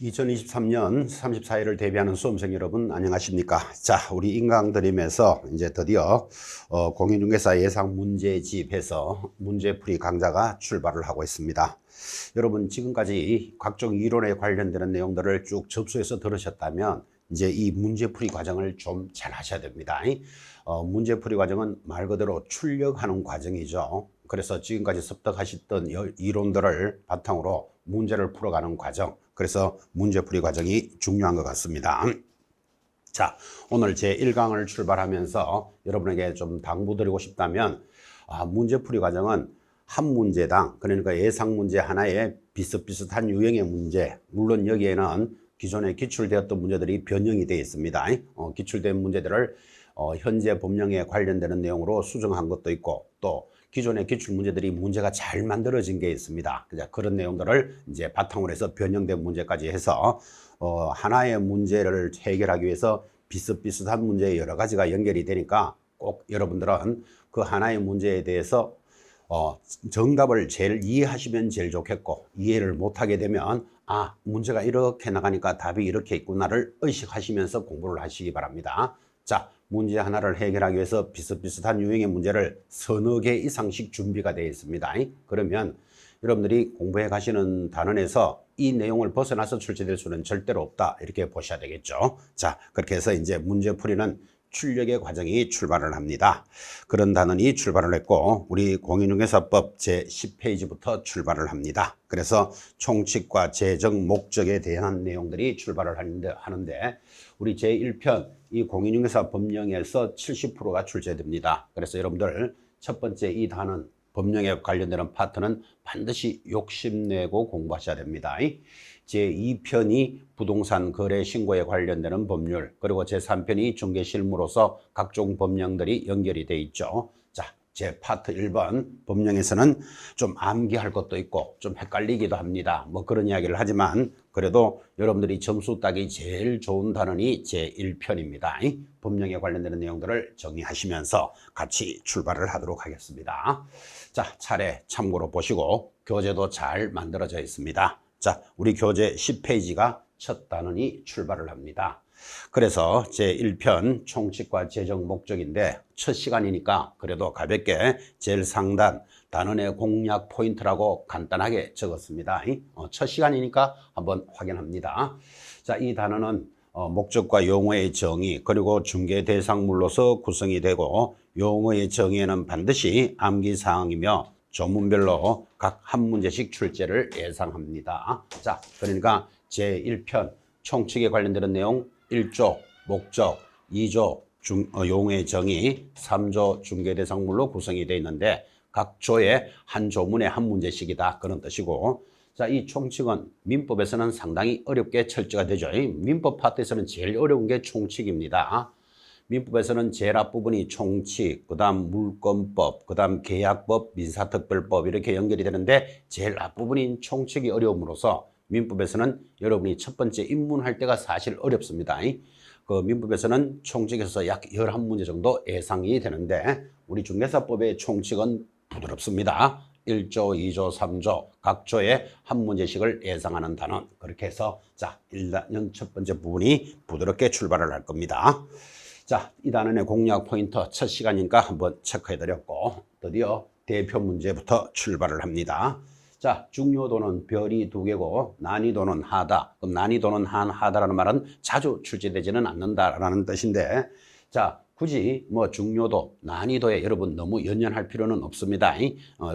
2023년 34일을 대비하는 수험생 여러분 안녕하십니까? 자, 우리 인강드림에서 이제 드디어 공인중개사 예상 문제집에서 문제풀이 강좌가 출발을 하고 있습니다. 여러분 지금까지 각종 이론에 관련되는 내용들을 쭉 접수해서 들으셨다면 이제 이 문제풀이 과정을 좀 잘 하셔야 됩니다. 문제풀이 과정은 말 그대로 출력하는 과정이죠. 그래서 지금까지 습득하셨던 이론들을 바탕으로 문제를 풀어가는 과정, 그래서 문제풀이 과정이 중요한 것 같습니다. 자, 오늘 제 1강을 출발하면서 여러분에게 좀 당부드리고 싶다면 문제풀이 과정은 한 문제당, 그러니까 예상 문제 하나에 비슷비슷한 유형의 문제, 물론 여기에는 기존에 기출되었던 문제들이 변형이 되어 있습니다. 기출된 문제들을 현재 법령에 관련되는 내용으로 수정한 것도 있고, 또 기존의 기출 문제들이 문제가 잘 만들어진 게 있습니다. 그런 내용들을 이제 바탕으로 해서 변형된 문제까지 해서 하나의 문제를 해결하기 위해서 비슷비슷한 문제 여러 가지가 연결이 되니까 꼭 여러분들은 그 하나의 문제에 대해서 정답을 제일 이해하시면 제일 좋겠고, 이해를 못하게 되면 문제가 이렇게 나가니까 답이 이렇게 있구나를 의식하시면서 공부를 하시기 바랍니다. 자, 문제 하나를 해결하기 위해서 비슷비슷한 유형의 문제를 서너 개 이상씩 준비가 되어 있습니다. 그러면 여러분들이 공부해 가시는 단원에서 이 내용을 벗어나서 출제될 수는 절대로 없다, 이렇게 보셔야 되겠죠. 자, 그렇게 해서 이제 문제풀이는 출력의 과정이 출발을 합니다. 그런 단원이 출발을 했고, 우리 공인중개사법 제10페이지부터 출발을 합니다. 그래서 총칙과 재정, 목적에 대한 내용들이 출발을 하는데 우리 제1편 이 공인중개사 법령에서 70%가 출제됩니다. 그래서 여러분들 첫 번째 이 단원 법령에 관련되는 파트는 반드시 욕심내고 공부하셔야 됩니다. 제2편이 부동산 거래 신고에 관련되는 법률, 그리고 제3편이 중개실무로서 각종 법령들이 연결이 돼 있죠. 자, 제 파트 1번 법령에서는 좀 암기할 것도 있고 좀 헷갈리기도 합니다. 뭐 그런 이야기를 하지만 그래도 여러분들이 점수 따기 제일 좋은 단원이 제1편입니다. 법령에 관련되는 내용들을 정리하시면서 같이 출발을 하도록 하겠습니다. 자, 차례 참고로 보시고 교재도 잘 만들어져 있습니다. 자, 우리 교재 10페이지가 첫 단원이 출발을 합니다. 그래서 제1편 총칙과 재정 목적인데 첫 시간이니까 그래도 가볍게 제일 상단 단원의 공략 포인트라고 간단하게 적었습니다. 첫 시간이니까 한번 확인합니다. 자, 이 단원은 목적과 용어의 정의, 그리고 중개 대상물로서 구성이 되고, 용어의 정의에는 반드시 암기사항이며 조문별로 각 한 문제씩 출제를 예상합니다. 자, 그러니까 제1편 총칙에 관련되는 내용 1조 목적, 2조 용어의 정의, 3조 중개대상물로 구성이 되어 있는데 각 조에 한 조문에 한 문제씩이다, 그런 뜻이고, 자, 이 총칙은 민법에서는 상당히 어렵게 철저가 되죠. 민법 파트에서는 제일 어려운 게 총칙입니다. 민법에서는 제일 앞부분이 총칙, 그 다음 물권법, 그 다음 계약법, 민사특별법 이렇게 연결이 되는데 제일 앞부분인 총칙이 어려움으로써 민법에서는 여러분이 첫 번째 입문할 때가 사실 어렵습니다. 그 민법에서는 총칙에서 약 11문제 정도 예상이 되는데 우리 중개사법의 총칙은 부드럽습니다. 1조, 2조, 3조 각 조에 한 문제씩을 예상하는 단원, 그렇게 해서 자, 1단원 첫 번째 부분이 부드럽게 출발을 할 겁니다. 자, 이 단원의 공략 포인트 첫 시간이니까 한번 체크해 드렸고, 드디어 대표 문제부터 출발을 합니다. 자, 중요도는 별이 2개고 난이도는 하다. 그럼 난이도는 하다라는 말은 자주 출제되지는 않는다라는 뜻인데, 자, 굳이 뭐 중요도, 난이도에 여러분 너무 연연할 필요는 없습니다.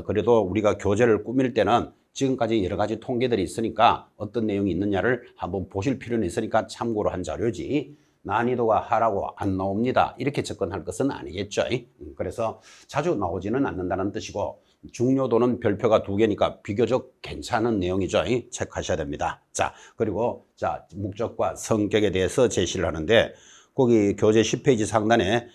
그래도 우리가 교재를 꾸밀 때는 지금까지 여러 가지 통계들이 있으니까 어떤 내용이 있느냐를 한번 보실 필요는 있으니까 참고로 한 자료지, 난이도가 하라고 안 나옵니다, 이렇게 접근할 것은 아니겠죠. 그래서 자주 나오지는 않는다는 뜻이고, 중요도는 별표가 2개니까 비교적 괜찮은 내용이죠. 체크하셔야 됩니다. 자, 그리고 자, 목적과 성격에 대해서 제시를 하는데, 거기 교재 10페이지 상단에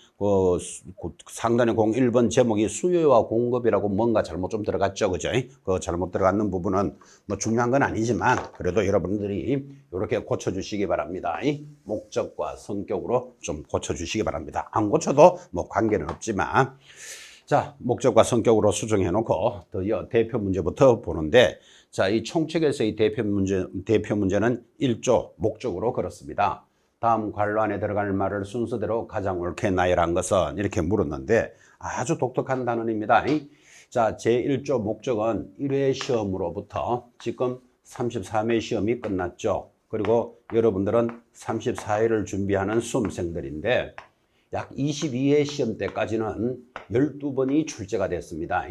상단에 01번 제목이 수요와 공급이라고 뭔가 잘못 좀 들어갔죠, 그죠? 그 잘못 들어갔는 부분은 뭐 중요한 건 아니지만 그래도 여러분들이 이렇게 고쳐주시기 바랍니다. 목적과 성격으로 좀 고쳐주시기 바랍니다. 안 고쳐도 뭐 관계는 없지만. 자, 목적과 성격으로 수정해 놓고 드디어 대표 문제부터 보는데, 자, 이 총책에서의 대표 문제는 1조 목적으로 그렇습니다. 다음 관로안에 들어갈 말을 순서대로 가장 옳게 나열한 것은 이렇게 물었는데 아주 독특한 단원입니다. 자, 제1조 목적은 1회 시험으로부터 지금 33회 시험이 끝났죠. 그리고 여러분들은 34회를 준비하는 수험생들인데 약 22회 시험 때까지는 12번이 출제가 됐습니다.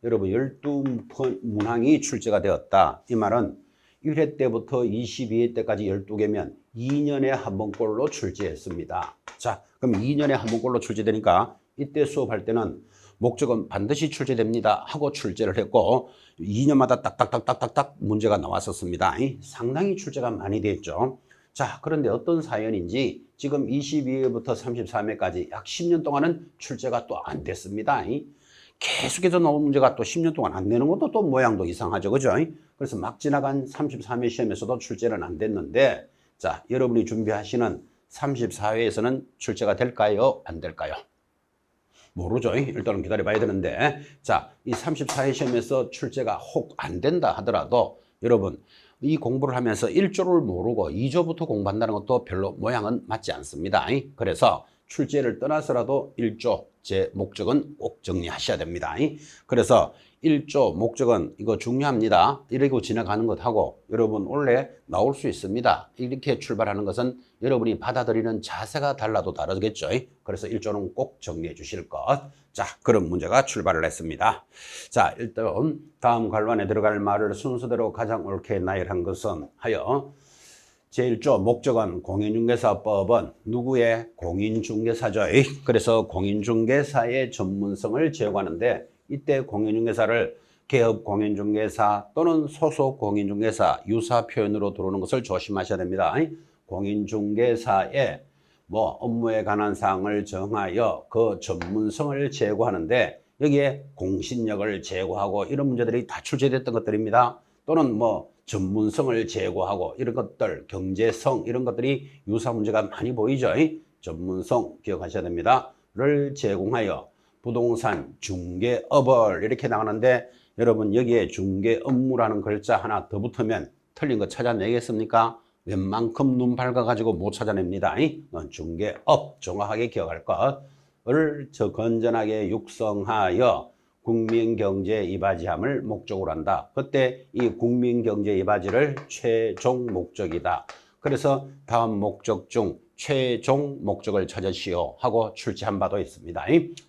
여러분 12문항이 출제가 되었다. 이 말은 1회 때부터 22회 때까지 12개면 2년에 한 번꼴로 출제했습니다. 자, 그럼 2년에 한 번꼴로 출제되니까 이때 수업할 때는 목적은 반드시 출제됩니다 하고 출제를 했고 2년마다 딱딱딱딱딱 문제가 나왔었습니다. 상당히 출제가 많이 됐죠. 자, 그런데 어떤 사연인지 지금 22회부터 33회까지 약 10년 동안은 출제가 또 안 됐습니다. 계속해서 나온 문제가 또 10년 동안 안 되는 것도 또 모양도 이상하죠. 그죠? 그래서 막 지나간 33회 시험에서도 출제는 안 됐는데, 자, 여러분이 준비하시는 34회에서는 출제가 될까요? 안 될까요? 모르죠. 일단은 기다려 봐야 되는데, 자, 이 34회 시험에서 출제가 혹 안 된다 하더라도 여러분 이 공부를 하면서 1조를 모르고 2조부터 공부한다는 것도 별로 모양은 맞지 않습니다. 그래서 출제를 떠나서라도 1조 제 목적은 꼭 정리하셔야 됩니다. 그래서 1조 목적은 이거 중요합니다. 이러고 지나가는 것하고 여러분 원래 나올 수 있습니다. 이렇게 출발하는 것은 여러분이 받아들이는 자세가 달라도 다르겠죠. 그래서 1조는 꼭 정리해 주실 것. 자, 그런 문제가 출발을 했습니다. 자, 일단 다음 관로안에 들어갈 말을 순서대로 가장 옳게 나열한 것은 하여 제1조 목적은 공인중개사법은 누구의 공인중개사죠. 그래서 공인중개사의 전문성을 제고하는데 이때 공인중개사를 개업 공인중개사 또는 소속 공인중개사 유사 표현으로 들어오는 것을 조심하셔야 됩니다. 공인중개사의 업무에 관한 사항을 정하여 그 전문성을 제고하는데 여기에 공신력을 제고하고 이런 문제들이 다 출제됐던 것들입니다. 또는 전문성을 제고하고 이런 것들, 경제성 이런 것들이 유사 문제가 많이 보이죠. 전문성 기억하셔야 됩니다. 를 제공하여 부동산 중개업을 이렇게 나가는데 여러분 여기에 중개업무라는 글자 하나 더 붙으면 틀린 거 찾아내겠습니까? 웬만큼 눈 밝아가지고 못 찾아냅니다. 중개업 정확하게 기억할 것을 건전하게 육성하여 국민경제 이바지함을 목적으로 한다. 그때 이 국민경제 이바지를 최종 목적이다. 그래서 다음 목적 중 최종 목적을 찾으시오 하고 출제한 바도 있습니다.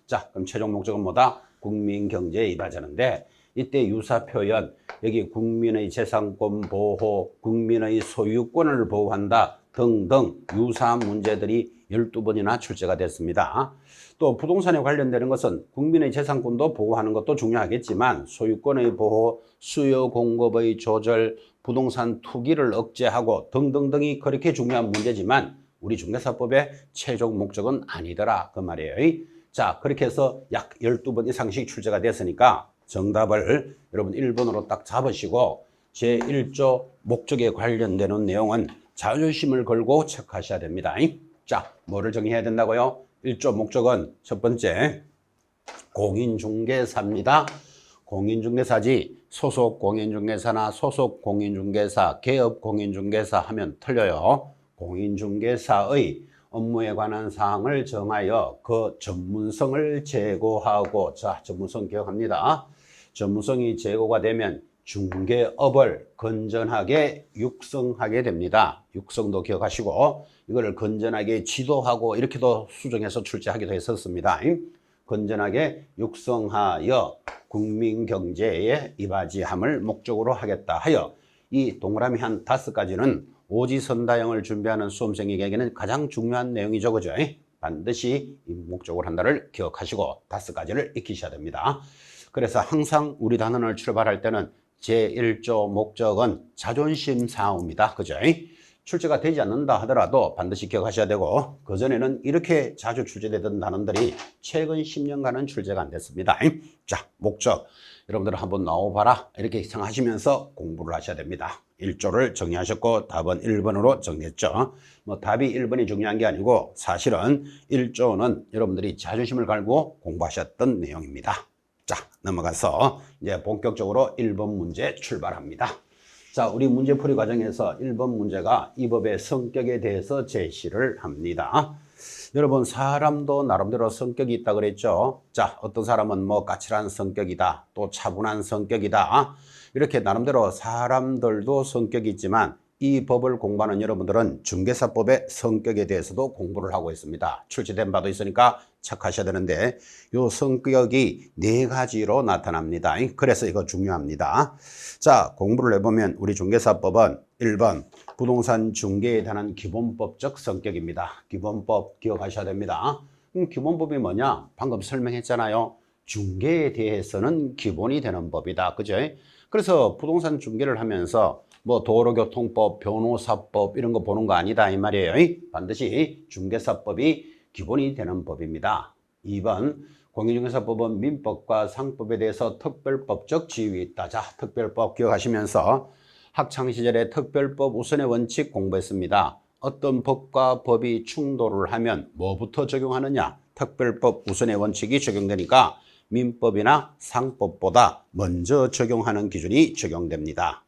자, 그럼 최종 목적은 뭐다? 국민경제 이바지하는데 이때 유사 표현 여기 국민의 재산권 보호, 국민의 소유권을 보호한다 등등 유사 문제들이 12번이나 출제가 됐습니다. 또 부동산에 관련되는 것은 국민의 재산권도 보호하는 것도 중요하겠지만 소유권의 보호, 수요 공급의 조절, 부동산 투기를 억제하고 등등등이 그렇게 중요한 문제지만 우리 중개사법의 최종 목적은 아니더라 그 말이에요. 자, 그렇게 해서 약 12번 이상씩 출제가 됐으니까 정답을 여러분 1번으로 딱 잡으시고 제1조 목적에 관련되는 내용은 자존심을 걸고 체크하셔야 됩니다. 자, 뭐를 정의해야 된다고요? 1조 목적은 첫 번째 공인중개사입니다. 공인중개사지 소속 공인중개사나 소속 공인중개사, 개업 공인중개사 하면 틀려요. 공인중개사의 업무에 관한 사항을 정하여 그 전문성을 제고하고, 자, 전문성 기억합니다. 전문성이 제고가 되면 중개업을 건전하게 육성하게 됩니다. 육성도 기억하시고 이걸 건전하게 지도하고 이렇게도 수정해서 출제하기도 했었습니다. 건전하게 육성하여 국민경제에 이바지함을 목적으로 하겠다 하여 이 동그라미 한 5가지는 오지선다형을 준비하는 수험생에게는 가장 중요한 내용이죠. 그죠? 반드시 이 목적으로 한다를 기억하시고 5가지를 익히셔야 됩니다. 그래서 항상 우리 단원을 출발할 때는 제1조 목적은 자존심 싸움이다. 그죠? 출제가 되지 않는다 하더라도 반드시 기억하셔야 되고, 그전에는 이렇게 자주 출제되던 단원들이 최근 10년간은 출제가 안 됐습니다. 자, 목적. 여러분들 한번 나와봐라. 이렇게 생각하시면서 공부를 하셔야 됩니다. 1조를 정리하셨고 답은 1번으로 정리했죠. 뭐 답이 1번이 중요한 게 아니고 사실은 1조는 여러분들이 자존심을 걸고 공부하셨던 내용입니다. 자, 넘어가서 이제 본격적으로 1번 문제 출발합니다. 자, 우리 문제풀이 과정에서 1번 문제가 이 법의 성격에 대해서 제시를 합니다. 여러분, 사람도 나름대로 성격이 있다 그랬죠. 자, 어떤 사람은 뭐 까칠한 성격이다, 또 차분한 성격이다, 이렇게 나름대로 사람들도 성격이 있지만 이 법을 공부하는 여러분들은 중개사법의 성격에 대해서도 공부를 하고 있습니다. 출제된 바도 있으니까 체크하셔야 되는데 이 성격이 4가지로 나타납니다. 그래서 이거 중요합니다. 자, 공부를 해보면 우리 중개사법은 1번 부동산 중개에 관한 기본법적 성격입니다. 기본법 기억하셔야 됩니다. 기본법이 뭐냐? 방금 설명했잖아요. 중개에 대해서는 기본이 되는 법이다. 그죠? 그래서 부동산 중개를 하면서 뭐 도로교통법, 변호사법 이런 거 보는 거 아니다 이 말이에요. 반드시 중개사법이 기본이 되는 법입니다. 2번 공인중개사법은 민법과 상법에 대해서 특별법적 지위가 있다. 자, 특별법 기억하시면서 학창시절에 특별법 우선의 원칙 공부했습니다. 어떤 법과 법이 충돌을 하면 뭐부터 적용하느냐? 특별법 우선의 원칙이 적용되니까 민법이나 상법보다 먼저 적용하는 기준이 적용됩니다.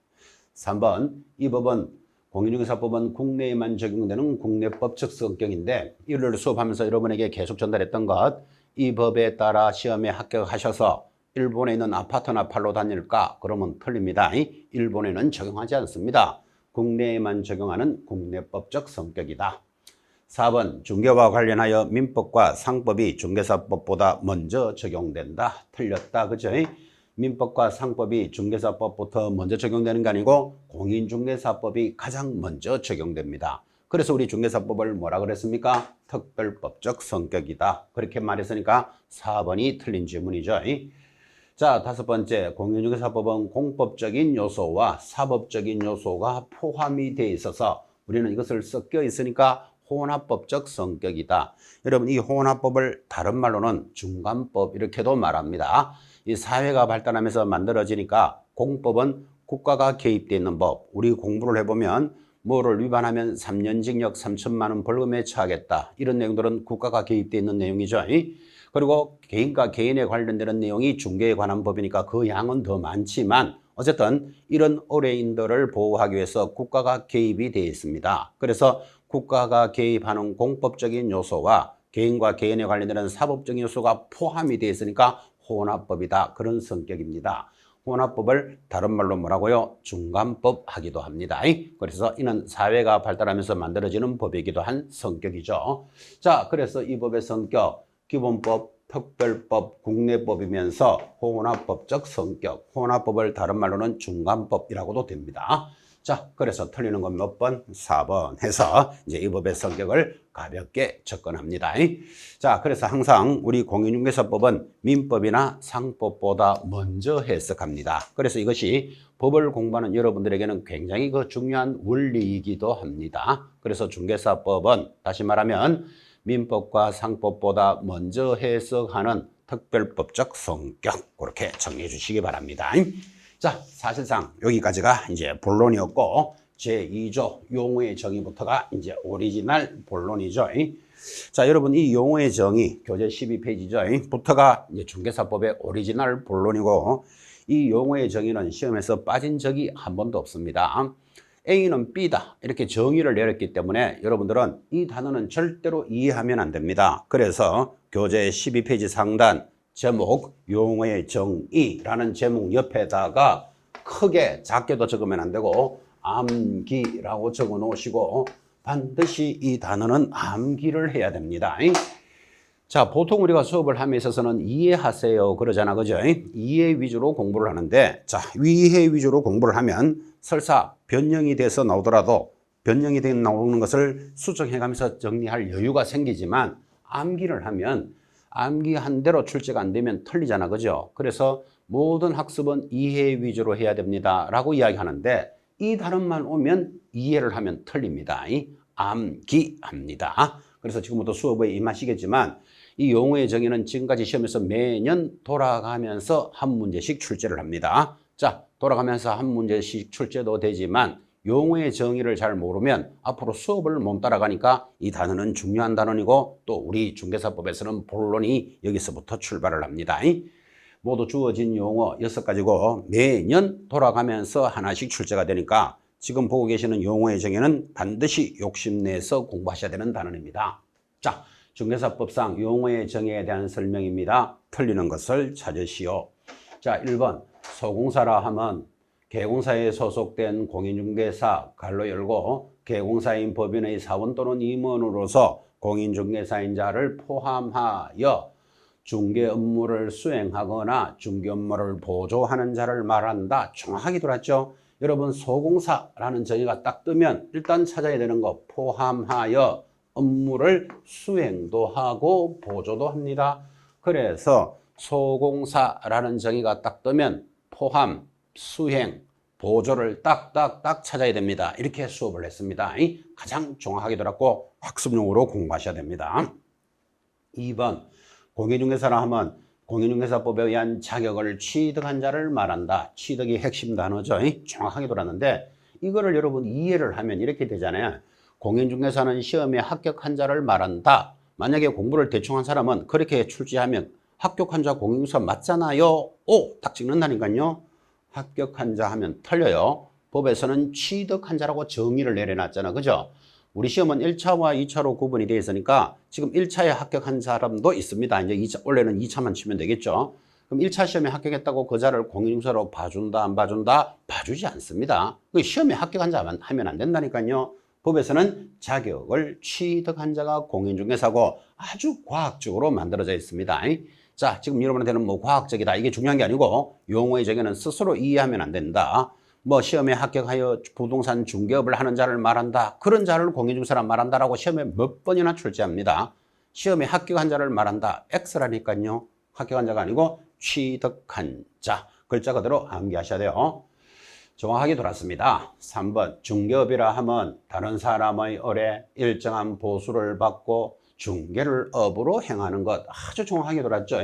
3번 이 법은 공인중개사법은 국내에만 적용되는 국내법적 성격인데, 이를 수업하면서 여러분에게 계속 전달했던 것, 이 법에 따라 시험에 합격하셔서 일본에 있는 아파트나 팔로 다닐까? 그러면 틀립니다. 일본에는 적용하지 않습니다. 국내에만 적용하는 국내법적 성격이다. 4번 중개와 관련하여 민법과 상법이 중개사법보다 먼저 적용된다. 틀렸다. 그죠? 민법과 상법이 중개사법부터 먼저 적용되는 게 아니고 공인중개사법이 가장 먼저 적용됩니다. 그래서 우리 중개사법을 뭐라 그랬습니까? 특별법적 성격이다. 그렇게 말했으니까 4번이 틀린 질문이죠. 자, 5번째, 공인중개사법은 공법적인 요소와 사법적인 요소가 포함이 되어 있어서 우리는 이것을 섞여 있으니까 혼합법적 성격이다. 여러분, 이 혼합법을 다른 말로는 중간법 이렇게도 말합니다. 이 사회가 발달하면서 만들어지니까 공법은 국가가 개입되어 있는 법. 우리 공부를 해보면 뭐를 위반하면 3년 징역 3천만 원 벌금에 처하겠다. 이런 내용들은 국가가 개입되어 있는 내용이죠. 그리고 개인과 개인에 관련되는 내용이 중개에 관한 법이니까 그 양은 더 많지만 어쨌든 이런 의뢰인들을 보호하기 위해서 국가가 개입이 되어 있습니다. 그래서 국가가 개입하는 공법적인 요소와 개인과 개인에 관련되는 사법적인 요소가 포함이 되어 있으니까 혼합법이다. 그런 성격입니다. 혼합법을 다른 말로 뭐라고요? 중간법 하기도 합니다. 그래서 이는 사회가 발달하면서 만들어지는 법이기도 한 성격이죠. 자, 그래서 이 법의 성격, 기본법, 특별법, 국내법이면서 혼합법적 성격, 혼합법을 다른 말로는 중간법이라고도 됩니다. 자, 그래서 틀리는 건 몇 번? 4번 해서 이제 이 법의 성격을 가볍게 접근합니다. 자, 그래서 항상 우리 공인중개사법은 민법이나 상법보다 먼저 해석합니다. 그래서 이것이 법을 공부하는 여러분들에게는 굉장히 중요한 원리이기도 합니다. 그래서 중개사법은 다시 말하면 민법과 상법보다 먼저 해석하는 특별법적 성격, 그렇게 정리해 주시기 바랍니다. 자, 사실상 여기까지가 이제 본론이었고 제2조 용어의 정의부터가 이제 오리지널 본론이죠. 자, 여러분 이 용어의 정의 교재 12페이지죠. 부터가 이제 중개사법의 오리지널 본론이고 이 용어의 정의는 시험에서 빠진 적이 한 번도 없습니다. A는 B다 이렇게 정의를 내렸기 때문에 여러분들은 이 단어는 절대로 이해하면 안 됩니다. 그래서 교재 12페이지 상단 제목 용어의 정의라는 제목 옆에다가 크게 작게도 적으면 안 되고 암기라고 적어 놓으시고 반드시 이 단어는 암기를 해야 됩니다. 자, 보통 우리가 수업을 함에 있어서는 이해하세요 그러잖아, 그죠? 이해 위주로 공부를 하는데, 자, 이해 위주로 공부를 하면 설사 변형이 돼서 나오더라도 변형이 돼 나오는 것을 수정해가면서 정리할 여유가 생기지만 암기를 하면 암기한 대로 출제가 안 되면 틀리잖아, 그죠? 그래서 모든 학습은 이해 위주로 해야 됩니다 라고 이야기하는데 이 단어만 오면 이해를 하면 틀립니다. 암기합니다. 그래서 지금부터 수업에 임하시겠지만 이 용어의 정의는 지금까지 시험에서 매년 돌아가면서 한 문제씩 출제를 합니다. 자, 돌아가면서 한 문제씩 출제도 되지만 용어의 정의를 잘 모르면 앞으로 수업을 못 따라가니까 이 단어는 중요한 단어이고 또 우리 중개사법에서는 본론이 여기서부터 출발을 합니다. 모두 주어진 용어 6가지고 매년 돌아가면서 하나씩 출제가 되니까 지금 보고 계시는 용어의 정의는 반드시 욕심내서 공부하셔야 되는 단어입니다. 자, 중개사법상 용어의 정의에 대한 설명입니다. 틀리는 것을 찾으시오. 자, 1번 소공사라 하면 개공사에 소속된 공인중개사 가로 열고 개공사인 법인의 사원 또는 임원으로서 공인중개사인 자를 포함하여 중개 업무를 수행하거나 중개 업무를 보조하는 자를 말한다. 정확하게 들었죠? 여러분 소공사라는 정의가 딱 뜨면 일단 찾아야 되는 거 포함하여 업무를 수행도 하고 보조도 합니다. 그래서 소공사라는 정의가 딱 뜨면 포함, 수행, 보조를 딱딱딱 찾아야 됩니다. 이렇게 수업을 했습니다. 가장 정확하게 들었고 학습용으로 공부하셔야 됩니다. 2번 공인중개사라 하면 공인중개사법에 의한 자격을 취득한 자를 말한다. 취득이 핵심 단어죠. 정확하게 들었는데 이거를 여러분 이해를 하면 이렇게 되잖아요. 공인중개사는 시험에 합격한 자를 말한다. 만약에 공부를 대충 한 사람은 그렇게 출제하면 합격한 자 공인중개사 맞잖아요. 오! 딱 찍는다니까요. 합격한 자 하면 틀려요. 법에서는 취득한 자라고 정의를 내려놨잖아. 그죠? 우리 시험은 1차와 2차로 구분이 되어 있으니까 지금 1차에 합격한 사람도 있습니다. 이제 2차, 원래는 2차만 치면 되겠죠. 그럼 1차 시험에 합격했다고 그 자를 공인중개사로 봐준다, 안 봐준다? 봐주지 않습니다. 시험에 합격한 자만 하면 안 된다니까요. 법에서는 자격을 취득한 자가 공인중개사고 아주 과학적으로 만들어져 있습니다. 자, 지금 여러분한테는 뭐 과학적이다 이게 중요한 게 아니고 용어의 정의는 스스로 이해하면 안 된다. 뭐 시험에 합격하여 부동산 중개업을 하는 자를 말한다. 그런 자를 공인중개사라 말한다라고 시험에 몇 번이나 출제합니다. 시험에 합격한 자를 말한다. X라니까요. 합격한 자가 아니고 취득한 자. 글자 그대로 암기하셔야 돼요. 정확하게 돌았습니다. 3번 중개업이라 하면 다른 사람의 을에 일정한 보수를 받고 중개를 업으로 행하는 것. 아주 정확하게 돌았죠.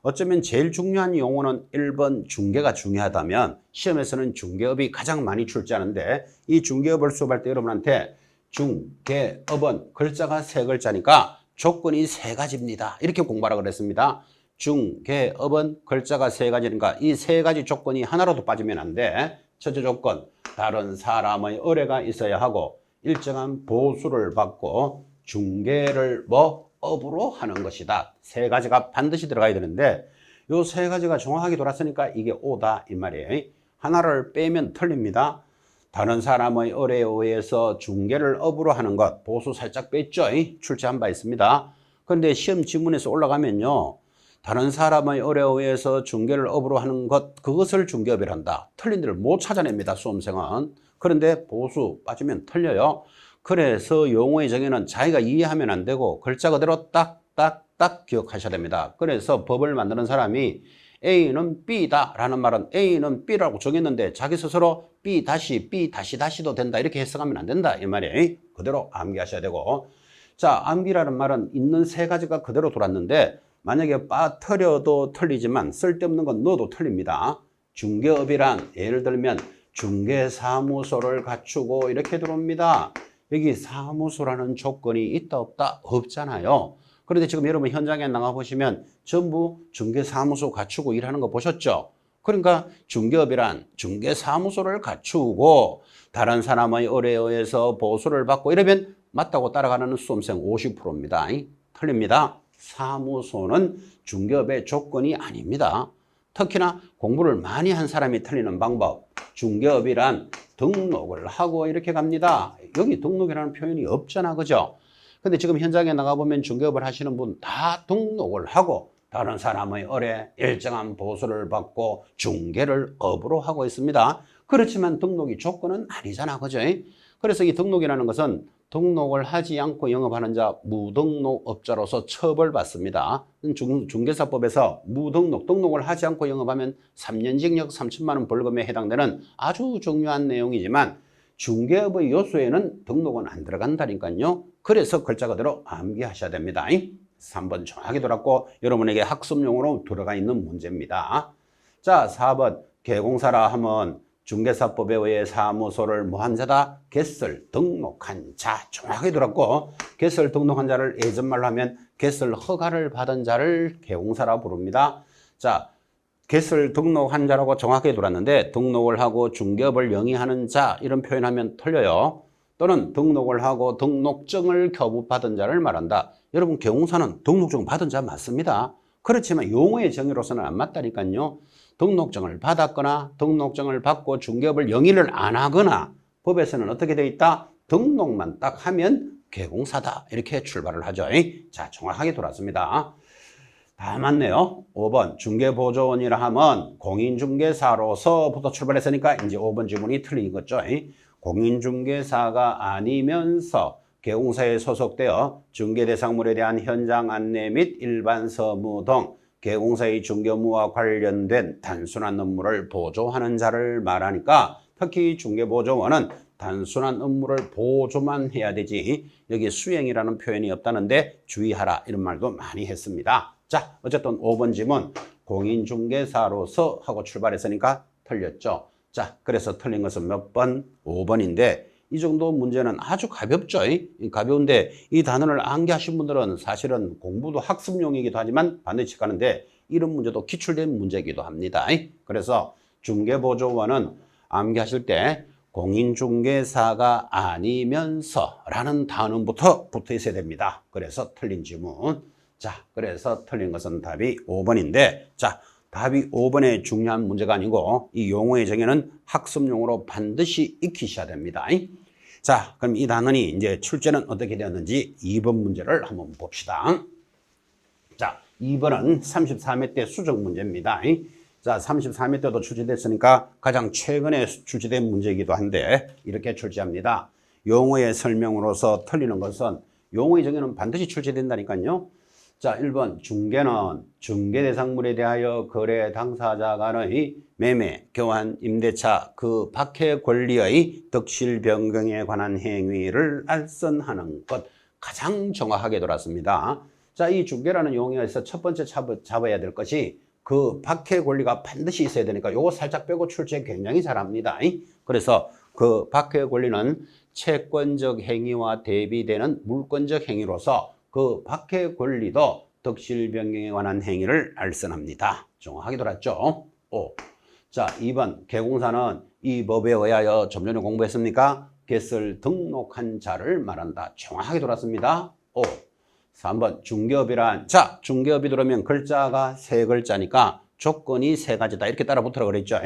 어쩌면 제일 중요한 용어는 1번 중개가 중요하다면 시험에서는 중개업이 가장 많이 출제하는데 이 중개업을 수업할 때 여러분한테 중개업은 글자가 3글자니까 조건이 3가지입니다. 이렇게 공부하라고 그랬습니다. 중개업은 글자가 3가지니까 이 3가지 조건이 하나라도 빠지면 안 돼. 첫째 조건, 다른 사람의 의뢰가 있어야 하고 일정한 보수를 받고 중개를 업으로 하는 것이다. 3가지가 반드시 들어가야 되는데 요 3가지가 정확하게 돌았으니까 이게 오다 이 말이에요. 하나를 빼면 틀립니다. 다른 사람의 의뢰에 의해서 중개를 업으로 하는 것. 보수 살짝 뺐죠. 출제한 바 있습니다. 그런데 시험 지문에서 올라가면요. 다른 사람의 의뢰에 의해서 중개를 업으로 하는 것, 그것을 중개업이란다. 틀린 데를 못 찾아냅니다. 수험생은. 그런데 보수 빠지면 틀려요. 그래서 용어의 정의는 자기가 이해하면 안 되고 글자 그대로 딱딱딱 기억하셔야 됩니다. 그래서 법을 만드는 사람이 A는 B다 라는 말은 A는 B라고 정했는데 자기 스스로 B 다시 B 다시 다시도 된다 이렇게 해석하면 안 된다 이 말이에요. 그대로 암기하셔야 되고 자 암기라는 말은 있는 3가지가 그대로 돌았는데 만약에 빠뜨려도 틀리지만 쓸데없는 건 넣어도 틀립니다. 중개업이란 예를 들면 중개사무소를 갖추고 이렇게 들어옵니다. 여기 사무소라는 조건이 있다 없다? 없잖아요. 그런데 지금 여러분 현장에 나가보시면 전부 중개사무소 갖추고 일하는 거 보셨죠? 그러니까 중개업이란 중개사무소를 갖추고 다른 사람의 의뢰에 의해서 보수를 받고 이러면 맞다고 따라가는 수험생 50%입니다. 틀립니다. 사무소는 중개업의 조건이 아닙니다. 특히나 공부를 많이 한 사람이 틀리는 방법. 중개업이란 등록을 하고 이렇게 갑니다. 여기 등록이라는 표현이 없잖아. 그죠? 근데 지금 현장에 나가보면 중개업을 하시는 분 다 등록을 하고 다른 사람의 의뢰 일정한 보수를 받고 중개를 업으로 하고 있습니다. 그렇지만 등록이 조건은 아니잖아. 그죠? 그래서 이 등록이라는 것은 등록을 하지 않고 영업하는 자 무등록업자로서 처벌받습니다. 중개사법에서 무등록, 등록을 하지 않고 영업하면 3년 징역 3천만 원 벌금에 해당되는 아주 중요한 내용이지만 중개업의 요소에는 등록은 안 들어간다니까요. 그래서 글자 그대로 암기하셔야 됩니다. 3번 정확히 들었고 여러분에게 학습용으로 들어가 있는 문제입니다. 자, 4번 개공사라 하면 중개사법에 의해 사무소를 뭐한 자다? 개설 등록한 자. 정확히 들었고 개설 등록한 자를 예전말로 하면 개설 허가를 받은 자를 개공사라 부릅니다. 자, 개설 등록한 자라고 정확히 들었는데 등록을 하고 중개업을 영위하는 자 이런 표현하면 틀려요. 또는 등록을 하고 등록증을 교부받은 자를 말한다. 여러분 개공사는 등록증 받은 자 맞습니다. 그렇지만 용어의 정의로서는 안 맞다니까요. 등록증을 받았거나 등록증을 받고 중개업을 영위를 안 하거나 법에서는 어떻게 되어 있다? 등록만 딱 하면 개공사다. 이렇게 출발을 하죠. 자, 정확하게 돌았습니다. 다 맞네요. 5번 중개보조원이라 하면 공인중개사로서부터 출발했으니까 이제 5번 지문이 틀린 거죠. 공인중개사가 아니면서 개공사에 소속되어 중개대상물에 대한 현장 안내 및 일반 서무 등 개공사의 중개업무와 관련된 단순한 업무를 보조하는 자를 말하니까 특히 중개보조원은 단순한 업무를 보조만 해야 되지 여기 수행이라는 표현이 없다는데 주의하라 이런 말도 많이 했습니다. 자, 어쨌든 5번 지문 공인중개사로서 하고 출발했으니까 틀렸죠. 자, 그래서 틀린 것은 몇 번? 5번인데 이 정도 문제는 아주 가볍죠. 가벼운데 이 단어를 암기하신 분들은 사실은 공부도 학습용이기도 하지만 반드시 가는데 이런 문제도 기출된 문제이기도 합니다. 그래서 중개보조원은 암기하실 때 공인중개사가 아니면서 라는 단어부터 붙어 있어야 됩니다. 그래서 틀린 지문. 자, 그래서 틀린 것은 답이 5번인데 자, 답이 5번의 중요한 문제가 아니고 이 용어의 정의는 학습용으로 반드시 익히셔야 됩니다. 자, 그럼 이 단원이 이제 출제는 어떻게 되었는지 2번 문제를 한번 봅시다. 자, 2번은 33회 때 수정 문제입니다. 자, 33회 때도 출제됐으니까 가장 최근에 출제된 문제이기도 한데 이렇게 출제합니다. 용어의 설명으로서 틀리는 것은 용어의 정의는 반드시 출제된다니까요. 자, 1번 중개는 중개대상물에 대하여 거래 당사자 간의 매매, 교환, 임대차 그 밖의 권리의 덕실 변경에 관한 행위를 알선하는 것. 가장 정확하게 돌았습니다. 자, 이 중개라는 용어에서 첫 번째 잡아야 될 것이 그 밖의 권리가 반드시 있어야 되니까 요거 살짝 빼고 출제 굉장히 잘합니다. 그래서 그 밖의 권리는 채권적 행위와 대비되는 물권적 행위로서 그 밖의 권리도 덕실 변경에 관한 행위를 알선합니다. 정확하게 돌았죠? 5. 자, 2번 개공사는 이 법에 의하여 좀 전에 공부했습니까? 개설 등록한 자를 말한다. 정확하게 돌았습니다. 5. 3번 중개업이란 자, 중개업이 들어오면 글자가 세 글자니까 조건이 세 가지다. 이렇게 따라 붙으라고 그랬죠.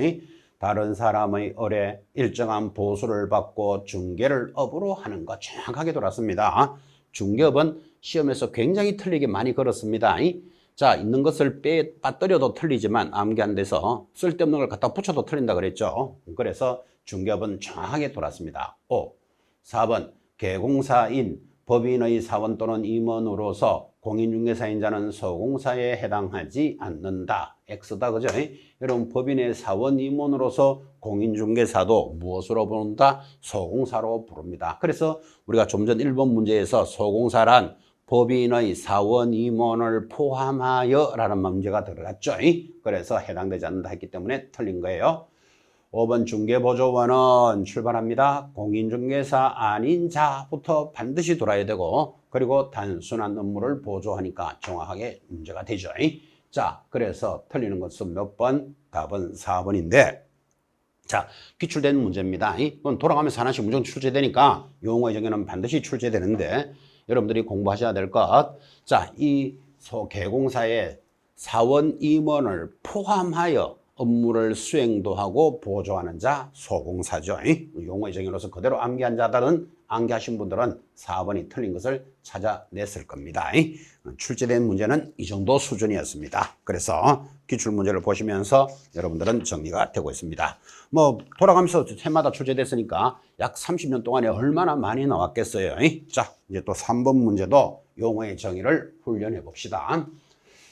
다른 사람의 을에 일정한 보수를 받고 중개를 업으로 하는 것. 정확하게 돌았습니다. 중개업은 시험에서 굉장히 틀리게 많이 걸었습니다. 자, 있는 것을 빠뜨려도 틀리지만 암기 안 돼서 쓸데없는 걸 갖다 붙여도 틀린다 그랬죠. 그래서 중개업은 정확하게 돌았습니다. 5. 4번 개공사인 법인의 사원 또는 임원으로서 공인중개사인 자는 소공사에 해당하지 않는다. X다, 그죠? 여러분, 법인의 사원 임원으로서 공인중개사도 무엇으로 부른다? 소공사로 부릅니다. 그래서 우리가 좀 전 1번 문제에서 소공사란 법인의 사원 임원을 포함하여 라는 문제가 들어갔죠. 그래서 해당되지 않는다 했기 때문에 틀린 거예요. 5번 중개보조원은 출발합니다. 공인중개사 아닌 자부터 반드시 돌아야 되고 그리고 단순한 업무를 보조하니까 정확하게 문제가 되죠. 자, 그래서 틀리는 것은 몇 번? 답은 4번인데 자, 기출된 문제입니다. 이건 돌아가면서 하나씩 무조건 출제되니까 용어의 정의는 반드시 출제되는데 여러분들이 공부하셔야 될 것. 자, 이 개공사의 사원 임원을 포함하여 업무를 수행도 하고 보조하는 자 소공사죠. 용어의 정의로서 그대로 암기한 자들은 암기하신 분들은 4번이 틀린 것을 찾아냈을 겁니다. 출제된 문제는 이 정도 수준이었습니다. 그래서 기출문제를 보시면서 여러분들은 정리가 되고 있습니다. 뭐 돌아가면서 해마다 출제됐으니까 약 30년 동안에 얼마나 많이 나왔겠어요. 자, 이제 또 3번 문제도 용어의 정의를 훈련해 봅시다.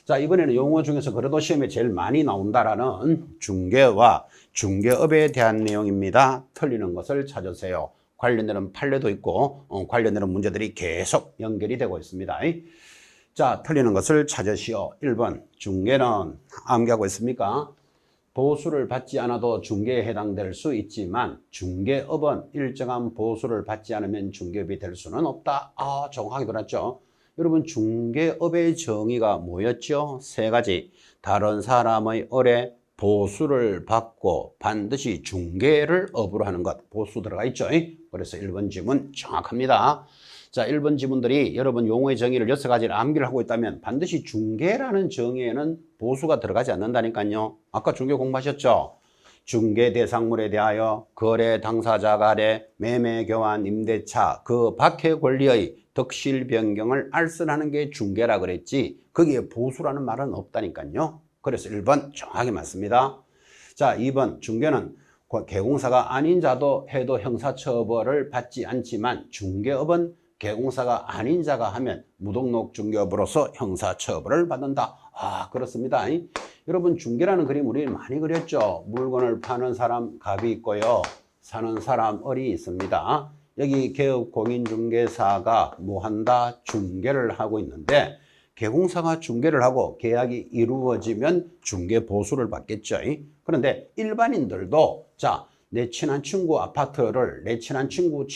자, 이번에는 용어 중에서 그래도 시험에 제일 많이 나온다라는 중개와 중개업에 대한 내용입니다. 틀리는 것을 찾으세요. 관련되는 판례도 있고 관련되는 문제들이 계속 연결이 되고 있습니다. 자, 틀리는 것을 찾으시오. 1번 중개는 암기하고 있습니까? 보수를 받지 않아도 중개에 해당될 수 있지만 중개업은 일정한 보수를 받지 않으면 중개업이 될 수는 없다. 아, 정확하게 들었죠? 여러분 중개업의 정의가 뭐였죠? 세 가지. 다른 사람의 을에 보수를 받고 반드시 중개를 업으로 하는 것. 보수 들어가 있죠? 그래서 1번 지문 정확합니다. 자, 1번 지문들이 여러분 용어의 정의를 6가지를 암기를 하고 있다면 반드시 중개라는 정의에는 보수가 들어가지 않는다니까요. 아까 중개 공부하셨죠? 중개 대상물에 대하여 거래 당사자 간의 매매 교환 임대차 그 밖의 권리의 덕실 변경을 알선하는 게 중개라 그랬지 거기에 보수라는 말은 없다니까요. 그래서 1번 정확히 맞습니다. 자, 2번 중개는 개공사가 아닌 자도 해도 형사처벌을 받지 않지만 중개업은 개공사가 아닌 자가 하면 무등록 중개업으로서 형사처벌을 받는다. 아, 그렇습니다. 여러분 중개라는 그림 우리 많이 그렸죠. 물건을 파는 사람 갑이 있고요. 사는 사람 을이 있습니다. 여기 개업공인중개사가 뭐 한다? 중개를 하고 있는데 개공사가 중개를 하고 계약이 이루어지면 중개 보수를 받겠죠. 그런데 일반인들도 자, 내 친한 친구 아파트를 내 친한 친구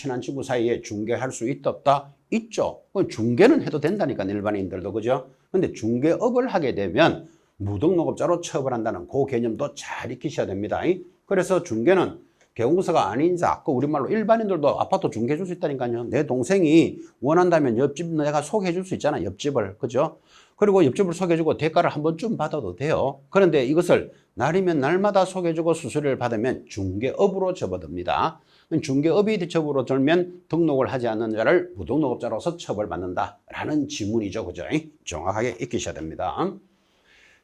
사이에 중개할 수 있다 없다? 있죠. 중개는 해도 된다니까 일반인들도. 그죠? 근데 중개업을 하게 되면 무등록업자로 처벌한다는 그 개념도 잘 익히셔야 됩니다. 그래서 중개는 개공사가 아닌 자, 그 우리말로 일반인들도 아파트 중개해 줄 수 있다니까요. 내 동생이 원한다면 옆집 내가 소개해 줄 수 있잖아. 옆집을. 그죠? 그리고 옆집을 소개해주고 대가를 한 번쯤 받아도 돼요. 그런데 이것을 날이면 날마다 소개해주고 수수료를 받으면 중개업으로 접어듭니다. 중개업이 접으로 들면 등록을 하지 않는 자를 무등록업자로서 처벌받는다라는 지문이죠. 그죠? 정확하게 익히셔야 됩니다.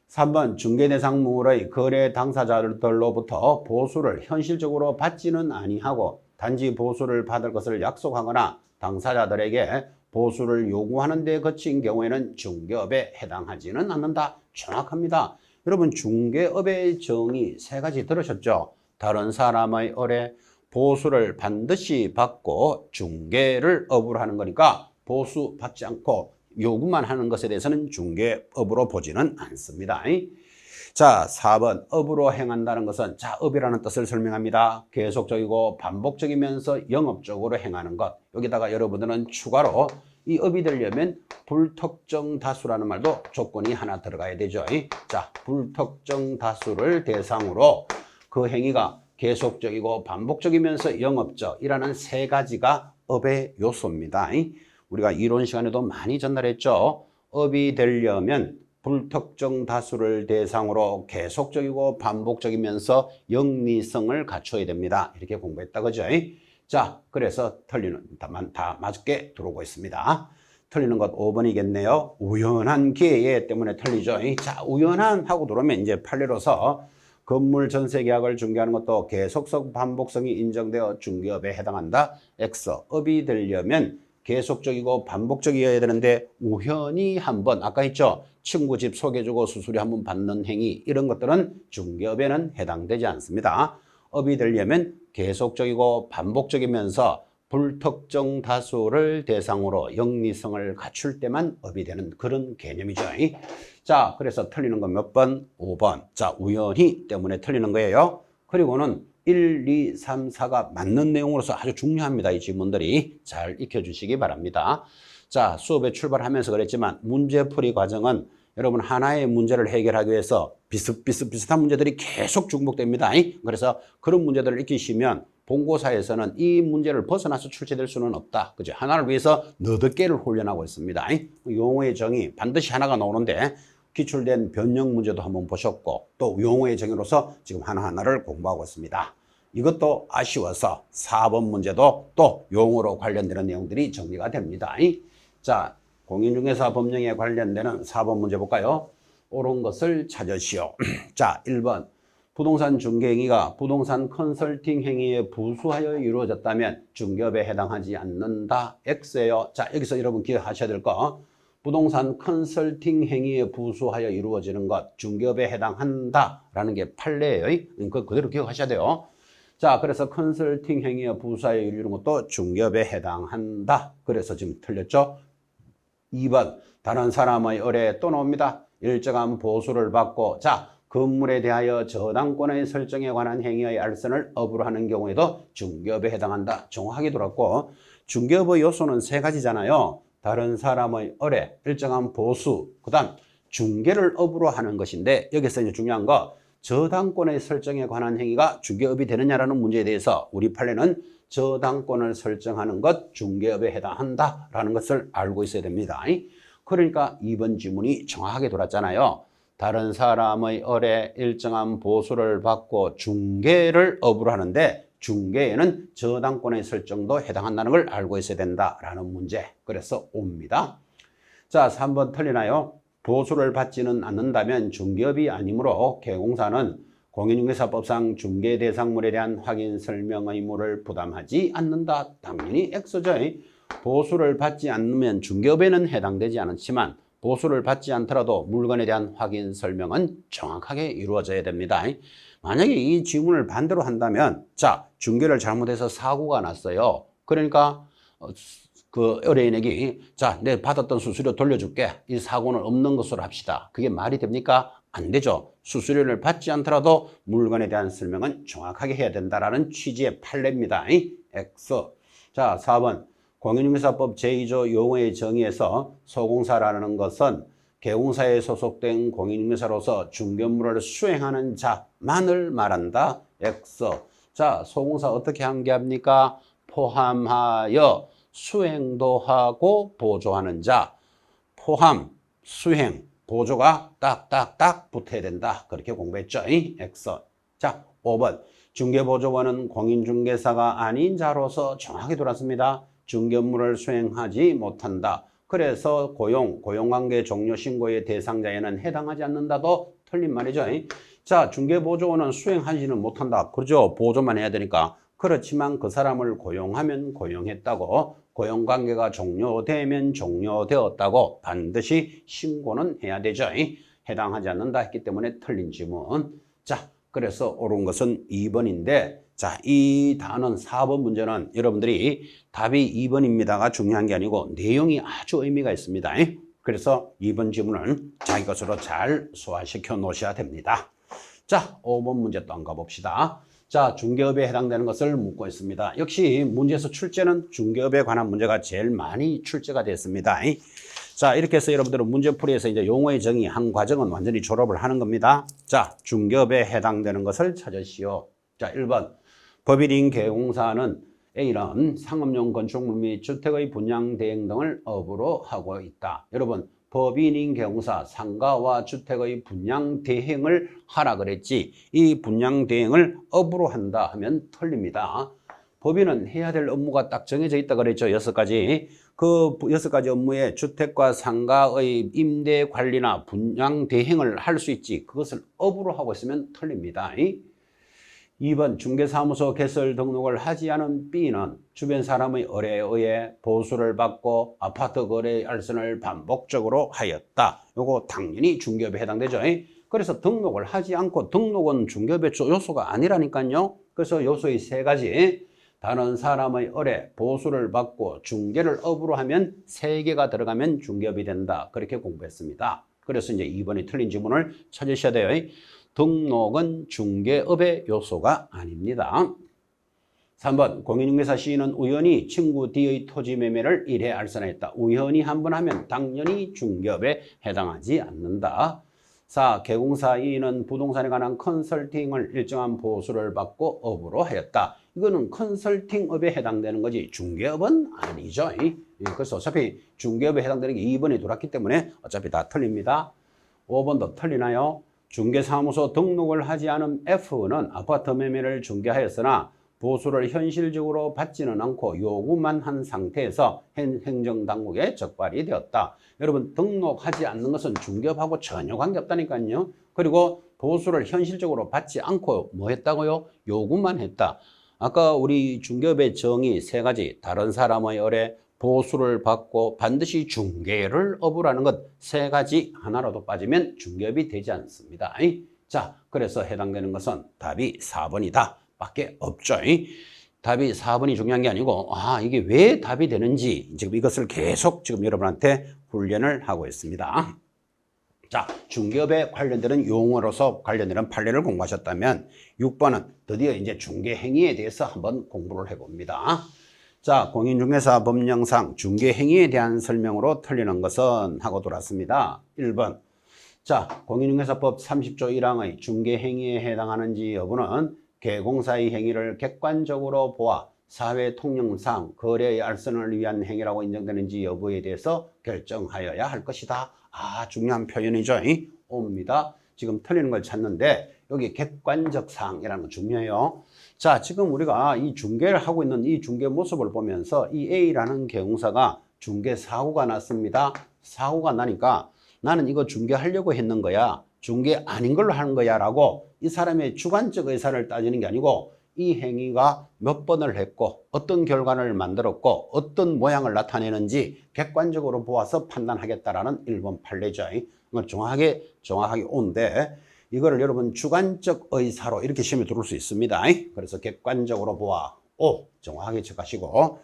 3번 중개대상물의 거래 당사자들로부터 보수를 현실적으로 받지는 아니하고 단지 보수를 받을 것을 약속하거나 당사자들에게 보수를 요구하는 데 거친 경우에는 중개업에 해당하지는 않는다. 정확합니다. 여러분 중개업의 정의 3가지 들으셨죠? 다른 사람의 을에 보수를 반드시 받고 중개를 업으로 하는 거니까 보수 받지 않고 요구만 하는 것에 대해서는 중개업으로 보지는 않습니다. 자, 4번 업으로 행한다는 것은 자, 업이라는 뜻을 설명합니다. 계속적이고 반복적이면서 영업적으로 행하는 것. 여기다가 여러분들은 추가로 이 업이 되려면 불특정 다수라는 말도 조건이 하나 들어가야 되죠. 자, 불특정 다수를 대상으로 그 행위가 계속적이고 반복적이면서 영업적이라는 3가지가 업의 요소입니다. 우리가 이론 시간에도 많이 전달했죠. 업이 되려면 불특정 다수를 대상으로 계속적이고 반복적이면서 영리성을 갖춰야 됩니다. 이렇게 공부했다 그죠? 자, 그래서 틀리는 다 맞게 들어오고 있습니다. 틀리는 것 5번이겠네요. 우연한 기회 때문에 틀리죠. 자, 우연한 하고 들어오면 이제 판례로서 건물 전세 계약을 중개하는 것도 계속성 반복성이 인정되어 중개업에 해당한다. X. 업이 되려면 계속적이고 반복적이어야 되는데 우연히 한번 아까 했죠. 친구 집 소개해주고 수수료 한번 받는 행위 이런 것들은 중개업에는 해당되지 않습니다. 업이 되려면 계속적이고 반복적이면서 불특정 다수를 대상으로 영리성을 갖출 때만 업이 되는 그런 개념이죠. 자, 그래서 틀리는 건 몇 번? 5번. 자, 우연히 때문에 틀리는 거예요. 그리고는 1, 2, 3, 4가 맞는 내용으로서 아주 중요합니다. 이 지문들이 잘 익혀주시기 바랍니다. 자, 수업에 출발하면서 그랬지만 문제풀이 과정은 여러분 하나의 문제를 해결하기 위해서 비슷비슷한 문제들이 계속 중복됩니다. 그래서 그런 문제들을 익히시면 본고사에서는 이 문제를 벗어나서 출제될 수는 없다. 그죠? 하나를 위해서 너댓 개를 훈련하고 있습니다. 용어의 정의 반드시 하나가 나오는데 기출된 변형 문제도 한번 보셨고 또 용어의 정의로서 지금 하나하나를 공부하고 있습니다. 이것도 아쉬워서 4번 문제도 또 용어로 관련되는 내용들이 정리가 됩니다. 자, 공인중개사 법령에 관련되는 4번 문제 볼까요? 옳은 것을 찾으시오. 자, 1번 부동산 중개행위가 부동산 컨설팅 행위에 부수하여 이루어졌다면 중개업에 해당하지 않는다. X예요. 자, 여기서 여러분 기억하셔야 될 거 부동산 컨설팅 행위에 부수하여 이루어지는 것, 중개업에 해당한다라는 게 판례예요. 그거 그대로 기억하셔야 돼요. 자, 그래서 컨설팅 행위에 부수하여 이루는 것도 중개업에 해당한다. 그래서 지금 틀렸죠? 2번, 다른 사람의 의뢰에 또 나옵니다. 일정한 보수를 받고, 자, 건물에 대하여 저당권의 설정에 관한 행위의 알선을 업으로 하는 경우에도 중개업에 해당한다. 정확하게 들었고, 중개업의 요소는 세 가지잖아요. 다른 사람의 의뢰, 일정한 보수, 그 다음 중개를 업으로 하는 것인데, 여기서 이제 중요한 거, 저당권의 설정에 관한 행위가 중개업이 되느냐라는 문제에 대해서 우리 판례는 저당권을 설정하는 것 중개업에 해당한다라는 것을 알고 있어야 됩니다. 그러니까 2번 지문이 정확하게 돌았잖아요. 다른 사람의 의뢰 일정한 보수를 받고 중개를 업으로 하는데 중개에는 저당권의 설정도 해당한다는 걸 알고 있어야 된다라는 문제. 그래서 옵니다. 자, 3번 틀리나요? 보수를 받지는 않는다면 중개업이 아니므로 개공사는 공인중개사법상 중개 대상물에 대한 확인 설명 의무를 부담하지 않는다. 당연히 X죠. 보수를 받지 않으면 중개업에는 해당되지 않지만 보수를 받지 않더라도 물건에 대한 확인 설명은 정확하게 이루어져야 됩니다. 만약에 이 지문을 반대로 한다면, 자, 중개를 잘못해서 사고가 났어요. 그러니까 그 의뢰인에게, 자, 내 받았던 수수료 돌려줄게. 이 사고는 없는 것으로 합시다. 그게 말이 됩니까? 안 되죠. 수수료를 받지 않더라도 물건에 대한 설명은 정확하게 해야 된다라는 취지의 판례입니다. X. 자, 4번. 공인중개사법 제2조 용어의 정의에서 소공사라는 것은 개공사에 소속된 공인중개사로서 중개업무를 수행하는 자만을 말한다. X. 자, 소공사 어떻게 한계합니까? 포함하여 수행도 하고 보조하는 자. 포함, 수행, 보조가 딱딱딱 붙어야 된다. 그렇게 공부했죠. X. 자, 5번. 중개보조원은 공인중개사가 아닌 자로서 정확히 돌았습니다. 중개업무를 수행하지 못한다. 그래서 고용관계 종료 신고의 대상자에는 해당하지 않는다도 틀린 말이죠. 자, 중개보조원은 수행하지는 못한다. 그렇죠. 보조만 해야 되니까. 그렇지만 그 사람을 고용하면 고용했다고, 고용관계가 종료되면 종료되었다고 반드시 신고는 해야 되죠. 해당하지 않는다 했기 때문에 틀린 지문. 자, 그래서 옳은 것은 2번인데, 자, 이 단원 4번 문제는 여러분들이 답이 2번입니다가 중요한 게 아니고 내용이 아주 의미가 있습니다. 그래서 2번 지문은 자기 것으로 잘 소화시켜 놓으셔야 됩니다. 자, 5번 문제 또 한번 가봅시다. 자, 중개업에 해당되는 것을 묻고 있습니다. 역시 문제에서 출제는 중개업에 관한 문제가 제일 많이 출제가 됐습니다. 자, 이렇게 해서 여러분들은 문제풀이에서 이제 용어의 정의 한 과정은 완전히 졸업을 하는 겁니다. 자, 중개업에 해당되는 것을 찾으시오. 자, 1번. 법인인 개공사는 A는 상업용 건축물 및 주택의 분양 대행 등을 업으로 하고 있다. 여러분, 법인인 개공사 상가와 주택의 분양 대행을 하라 그랬지. 이 분양 대행을 업으로 한다 하면 틀립니다. 법인은 해야 될 업무가 딱 정해져 있다 그랬죠. 6가지. 그 6가지 업무에 주택과 상가의 임대 관리나 분양 대행을 할 수 있지. 그것을 업으로 하고 있으면 틀립니다. 2번 중개사무소 개설 등록을 하지 않은 B는 주변 사람의 의뢰에 의해 보수를 받고 아파트 거래 알선을 반복적으로 하였다. 요거 당연히 중개업에 해당되죠. 그래서 등록을 하지 않고, 등록은 중개업의 요소가 아니라니까요. 그래서 요소의 3가지. 다른 사람의 의뢰, 보수를 받고 중개를 업으로 하면 3개가 들어가면 중개업이 된다. 그렇게 공부했습니다. 그래서 이제 2번이 틀린 지문을 찾으셔야 돼요. 등록은 중개업의 요소가 아닙니다. 3번 공인중개사 C는 우연히 친구 D의 토지 매매를 1회 알선했다. 우연히 한 번 하면 당연히 중개업에 해당하지 않는다. 4. 개공사 E는 부동산에 관한 컨설팅을 일정한 보수를 받고 업으로 하였다. 이거는 컨설팅업에 해당되는 거지 중개업은 아니죠. 그래서 어차피 중개업에 해당되는 게 2번이 돌았기 때문에 어차피 다 틀립니다. 5번도 틀리나요? 중개사무소 등록을 하지 않은 F는 아파트 매매를 중개하였으나 보수를 현실적으로 받지는 않고 요구만 한 상태에서 행정당국에 적발이 되었다. 여러분, 등록하지 않는 것은 중개업하고 전혀 관계없다니까요. 그리고 보수를 현실적으로 받지 않고 뭐 했다고요? 요구만 했다. 아까 우리 중개업의 정의 3가지, 다른 사람의 의뢰, 보수를 받고 반드시 중개를 업으라는 것 세 가지 하나라도 빠지면 중개업이 되지 않습니다. 자, 그래서 해당되는 것은 답이 4번이다 밖에 없죠. 답이 4번이 중요한 게 아니고 이게 왜 답이 되는지 지금 이것을 계속 지금 여러분한테 훈련을 하고 있습니다. 자, 중개업에 관련되는 용어로서 관련되는 판례를 공부하셨다면 6번은 드디어 이제 중개행위에 대해서 한번 공부를 해봅니다. 자, 공인중개사 법령상 중개행위에 대한 설명으로 틀리는 것은 하고 돌았습니다. 1번. 자, 공인중개사법 30조 1항의 중개행위에 해당하는지 여부는 개공사의 행위를 객관적으로 보아 사회 통념상 거래의 알선을 위한 행위라고 인정되는지 여부에 대해서 결정하여야 할 것이다. 중요한 표현이죠. 옵니다. 지금 틀리는 걸 찾는데 여기 객관적 사항이라는 거 중요해요. 자, 지금 우리가 이 중개를 하고 있는 이 중개 모습을 보면서 이 A라는 개공사가 중개 사고가 났습니다. 사고가 나니까 나는 이거 중개하려고 했는 거야, 중개 아닌 걸로 하는 거야 라고 이 사람의 주관적 의사를 따지는 게 아니고 이 행위가 몇 번을 했고 어떤 결과를 만들었고 어떤 모양을 나타내는지 객관적으로 보아서 판단하겠다라는 1번 판례죠. 이걸 정확하게 오는데 이거를 여러분 주관적 의사로 이렇게 시험에 들어올 수 있습니다. 그래서 객관적으로 보아 정확하게 체크하시고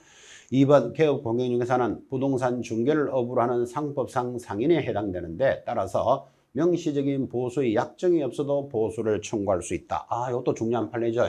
2번 개업공인중개사는 부동산 중개를 업으로 하는 상법상 상인에 해당되는데 따라서 명시적인 보수의 약정이 없어도 보수를 청구할 수 있다. 이것도 중요한 판례죠.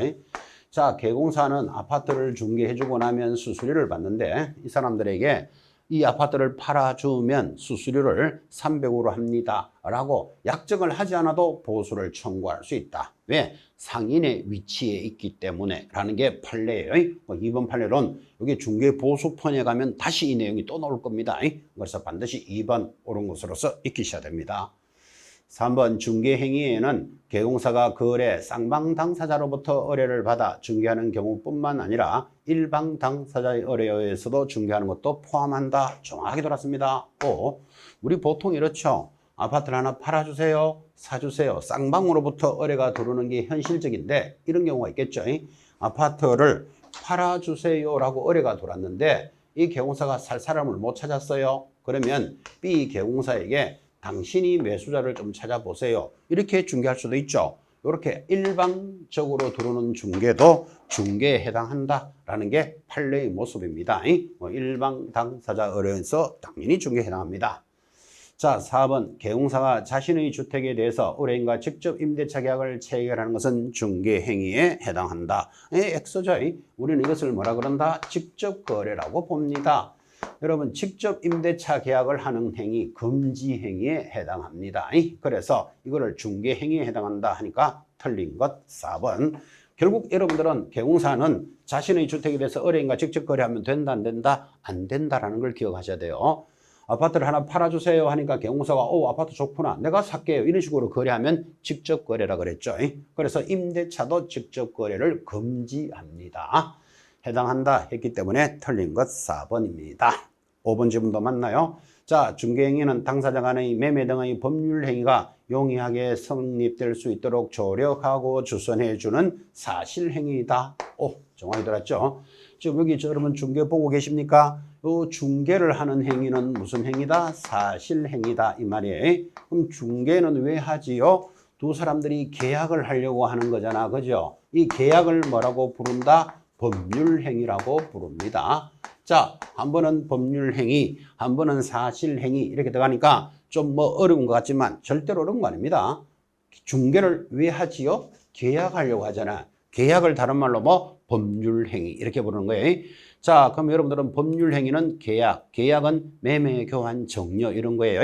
자, 개공사는 아파트를 중개해주고 나면 수수료를 받는데 이 사람들에게 이 아파트를 팔아주면 수수료를 300으로 합니다 라고 약정을 하지 않아도 보수를 청구할 수 있다. 왜? 상인의 위치에 있기 때문에 라는 게 판례예요. 2번 판례론 여기 중개보수편에 가면 다시 이 내용이 또 나올 겁니다. 그래서 반드시 2번 옳은 것으로서 익히셔야 됩니다. 3번 중개행위에는 개공사가 거래 쌍방 당사자로부터 의뢰를 받아 중개하는 경우뿐만 아니라 일방 당사자의 의뢰에 의해서도 중개하는 것도 포함한다. 정확하게 돌았습니다. 우리 보통 이렇죠. 아파트를 하나 팔아주세요, 사주세요. 쌍방으로부터 의뢰가 들어오는 게 현실적인데 이런 경우가 있겠죠. 아파트를 팔아주세요 라고 의뢰가 들어왔는데 이 개공사가 살 사람을 못 찾았어요. 그러면 B 개공사에게 당신이 매수자를 좀 찾아보세요. 이렇게 중개할 수도 있죠. 이렇게 일방적으로 들어오는 중개도 중개에 해당한다라는 게 판례의 모습입니다. 일방 당사자 의뢰에서 당연히 중개에 해당합니다. 자, 4번 개공사가 자신의 주택에 대해서 의뢰인과 직접 임대차 계약을 체결하는 것은 중개행위에 해당한다. 엑소죠. 우리는 이것을 뭐라 그런다? 직접 거래라고 봅니다. 여러분 직접 임대차 계약을 하는 행위 금지 행위에 해당합니다. 그래서 이거를 중개 행위에 해당한다 하니까 틀린 것 4번. 결국 여러분들은 개공사는 자신의 주택에 대해서 의뢰인과 직접 거래하면 된다 안 된다? 안 된다라는 걸 기억하셔야 돼요. 아파트를 하나 팔아주세요 하니까 개공사가 아파트 좋구나 내가 살게요 이런 식으로 거래하면 직접 거래라 그랬죠. 그래서 임대차도 직접 거래를 금지합니다. 해당한다 했기 때문에 틀린 것 4번입니다. 5번 질문도 맞나요? 자, 중개행위는 당사자 간의 매매 등의 법률 행위가 용이하게 성립될 수 있도록 조력하고 주선해주는 사실행위이다. 정확히 들었죠? 지금 여기 여러분 중개 보고 계십니까? 요 중개를 하는 행위는 무슨 행위다? 사실행위다 이 말이에요. 그럼 중개는 왜 하지요? 두 사람들이 계약을 하려고 하는 거잖아, 그죠? 이 계약을 뭐라고 부른다? 법률행위라고 부릅니다. 자, 한 번은 법률행위, 한 번은 사실행위 이렇게 들어가니까 좀 어려운 것 같지만 절대로 어려운 거 아닙니다. 중개를 왜 하지요? 계약하려고 하잖아. 계약을 다른 말로 법률행위 이렇게 부르는 거예요. 자, 그럼 여러분들은 법률행위는 계약은 매매, 교환, 정려 이런 거예요.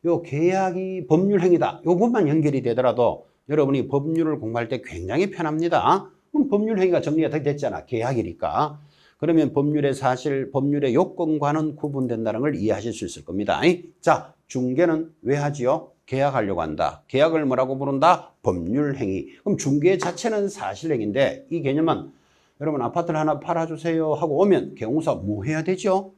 요 계약이 법률행위다. 요것만 연결이 되더라도 여러분이 법률을 공부할 때 굉장히 편합니다. 그럼 법률행위가 정리가 됐잖아. 계약이니까. 그러면 법률의 사실, 법률의 요건과는 구분된다는 걸 이해하실 수 있을 겁니다. 자, 중개는 왜 하지요? 계약하려고 한다. 계약을 뭐라고 부른다? 법률행위. 그럼 중개 자체는 사실행위인데 이 개념은 여러분 아파트를 하나 팔아주세요 하고 오면 개공사 뭐 해야 되죠?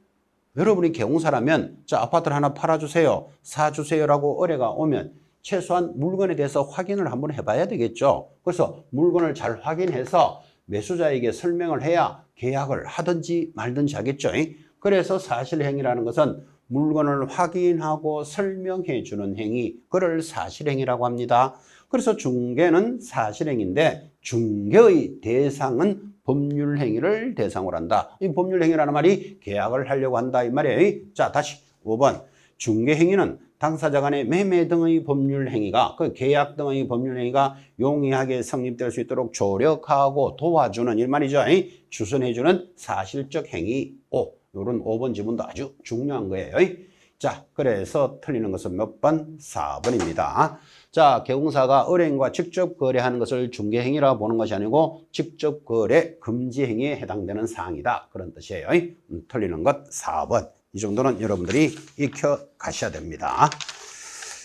여러분이 개공사라면 자, 아파트를 하나 팔아주세요, 사주세요라고 의뢰가 오면 최소한 물건에 대해서 확인을 한번 해봐야 되겠죠. 그래서 물건을 잘 확인해서 매수자에게 설명을 해야 계약을 하든지 말든지 하겠죠. 그래서 사실행위라는 것은 물건을 확인하고 설명해 주는 행위, 그걸 사실행위라고 합니다. 그래서 중개는 사실행위인데 중개의 대상은 법률행위를 대상으로 한다. 이 법률행위라는 말이 계약을 하려고 한다 이 말이에요. 자, 다시 5번. 중개행위는 당사자 간의 매매 등의 법률행위가, 그 계약 등의 법률행위가 용이하게 성립될 수 있도록 조력하고 도와주는 일 말이죠. 주선해주는 사실적 행위. 요런 5번 지문도 아주 중요한 거예요. 자, 그래서 틀리는 것은 몇 번? 4번입니다. 자, 개공사가 의뢰인과 직접 거래하는 것을 중개행위라 보는 것이 아니고 직접 거래 금지 행위에 해당되는 사항이다. 그런 뜻이에요. 틀리는 것 4번. 이 정도는 여러분들이 익혀 가셔야 됩니다.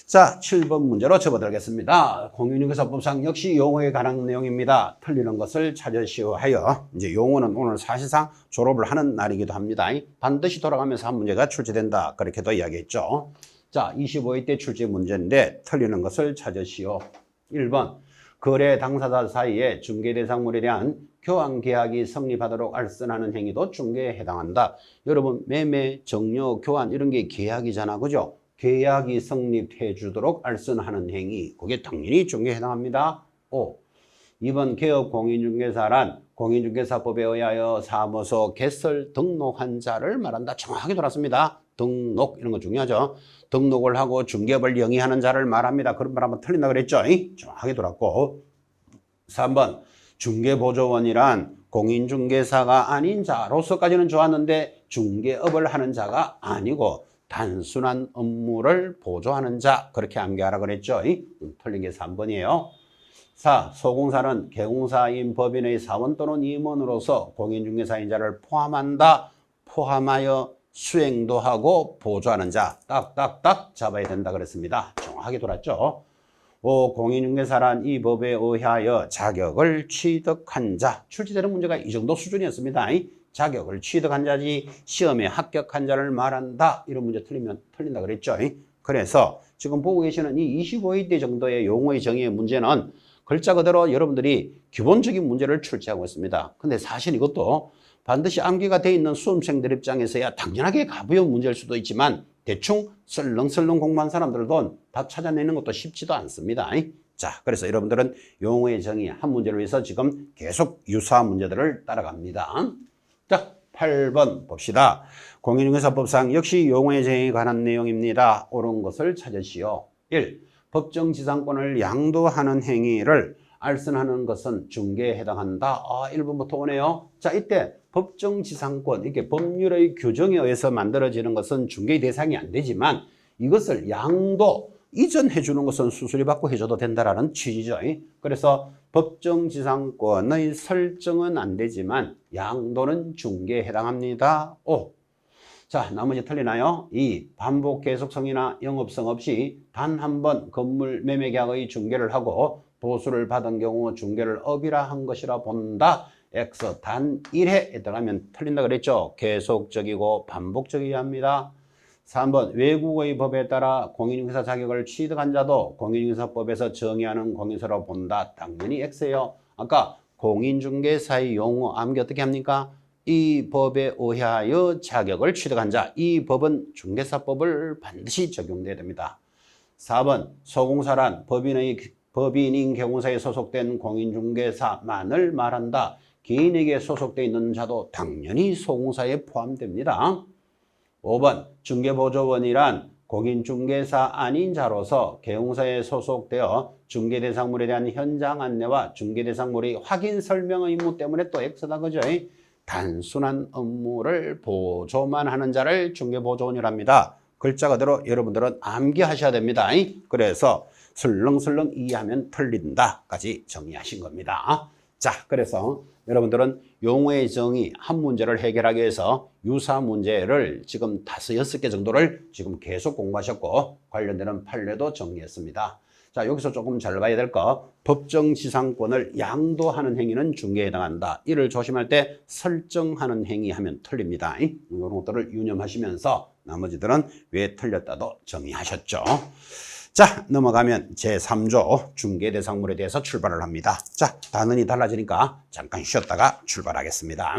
자, 7번 문제로 접어들겠습니다. 공인중개사법상 역시 용어에 관한 내용입니다. 틀리는 것을 찾으시오 하여, 이제 용어는 오늘 사실상 졸업을 하는 날이기도 합니다. 반드시 돌아가면서 한 문제가 출제된다. 그렇게도 이야기했죠. 자, 25회 때 출제 문제인데 틀리는 것을 찾으시오. 1번. 거래 당사자 사이에 중개대상물에 대한 교환계약이 성립하도록 알선하는 행위도 중개에 해당한다. 여러분, 매매, 정려, 교환 이런 게 계약이잖아. 그죠? 계약이 성립해 주도록 알선하는 행위, 그게 당연히 중개에 해당합니다. 2번 개업 공인중개사란 공인중개사법에 의하여 사무소 개설 등록한 자를 말한다. 정확하게 돌았습니다. 등록 이런 거 중요하죠. 등록을 하고 중개업을 영위하는 자를 말합니다. 그런 말 한번 틀린다 그랬죠. 정확하게 돌았고 3번 중개보조원이란 공인중개사가 아닌 자로서까지는 좋았는데 중개업을 하는 자가 아니고 단순한 업무를 보조하는 자, 그렇게 암기하라 그랬죠. 틀린 게 3번이에요. 4. 소공사는 개공사인 법인의 사원 또는 임원으로서 공인중개사인 자를 포함한다. 포함하여 수행도 하고 보조하는 자, 딱딱딱 잡아야 된다 그랬습니다. 정확하게 돌았죠. 5. 공인중개사란 이 법에 의하여 자격을 취득한 자. 출제되는 문제가 이 정도 수준이었습니다. 자격을 취득한 자지 시험에 합격한 자를 말한다. 이런 문제 틀리면 틀린다 그랬죠. 그래서 지금 보고 계시는 이 25회 때 정도의 용어의 정의의 문제는 글자 그대로 여러분들이 기본적인 문제를 출제하고 있습니다. 근데 사실 이것도 반드시 암기가 돼 있는 수험생들 입장에서야 당연하게 가벼운 문제일 수도 있지만 대충 설렁설렁 공부한 사람들도 다 찾아내는 것도 쉽지도 않습니다. 자, 그래서 여러분들은 용어의 정의 한 문제를 위해서 지금 계속 유사한 문제들을 따라갑니다. 자, 8번 봅시다. 공인중개사법상 역시 용어의 정의에 관한 내용입니다. 옳은 것을 찾으시오. 1. 법정지상권을 양도하는 행위를 알선하는 것은 중개에 해당한다. 1번부터 오네요. 자, 이때 법정지상권, 이렇게 법률의 규정에 의해서 만들어지는 것은 중개의 대상이 안 되지만 이것을 양도, 이전해 주는 것은 수수료 받고 해줘도 된다라는 취지죠. 그래서 법정지상권의 설정은 안 되지만 양도는 중개에 해당합니다. 5. 자, 나머지 틀리나요? 2. 반복 계속성이나 영업성 없이 단 한 번 건물 매매계약의 중개를 하고 보수를 받은 경우 중개를 업이라 한 것이라 본다. X 단 1회 해당하면 틀린다 그랬죠. 계속적이고 반복적이어야 합니다. 3번 외국의 법에 따라 공인중개사 자격을 취득한 자도 공인중개사법에서 정의하는 공인사로 본다. 당연히 X예요. 아까 공인중개사의 용어 암기 어떻게 합니까? 이 법에 의하여 자격을 취득한 자, 이 법은 중개사법을 반드시 적용돼야 됩니다. 4번 소공사란 법인인 개공사에 소속된 공인중개사만을 말한다. 개인에게 소속되어 있는 자도 당연히 소공사에 포함됩니다. 5번 중개보조원이란 공인중개사 아닌 자로서 개공사에 소속되어 중개대상물에 대한 현장 안내와 중개대상물의 확인 설명 의무 때문에 또 X다 그죠? 단순한 업무를 보조만 하는 자를 중개보조원이랍니다. 글자 그대로 여러분들은 암기하셔야 됩니다. 그래서 설렁설렁 이해하면 틀린다까지 정리하신 겁니다. 자, 그래서 여러분들은 용어의 정의 한 문제를 해결하기 위해서 유사 문제를 지금 5, 6개 정도를 지금 계속 공부하셨고 관련되는 판례도 정리했습니다. 자, 여기서 조금 잘 봐야 될 거, 법정지상권을 양도하는 행위는 중개에 해당한다. 이를 조심할 때 설정하는 행위 하면 틀립니다. 이런 것들을 유념하시면서 나머지들은 왜 틀렸다도 정리하셨죠. 자, 넘어가면 제3조 중개대상물에 대해서 출발을 합니다. 자, 단원이 달라지니까 잠깐 쉬었다가 출발하겠습니다.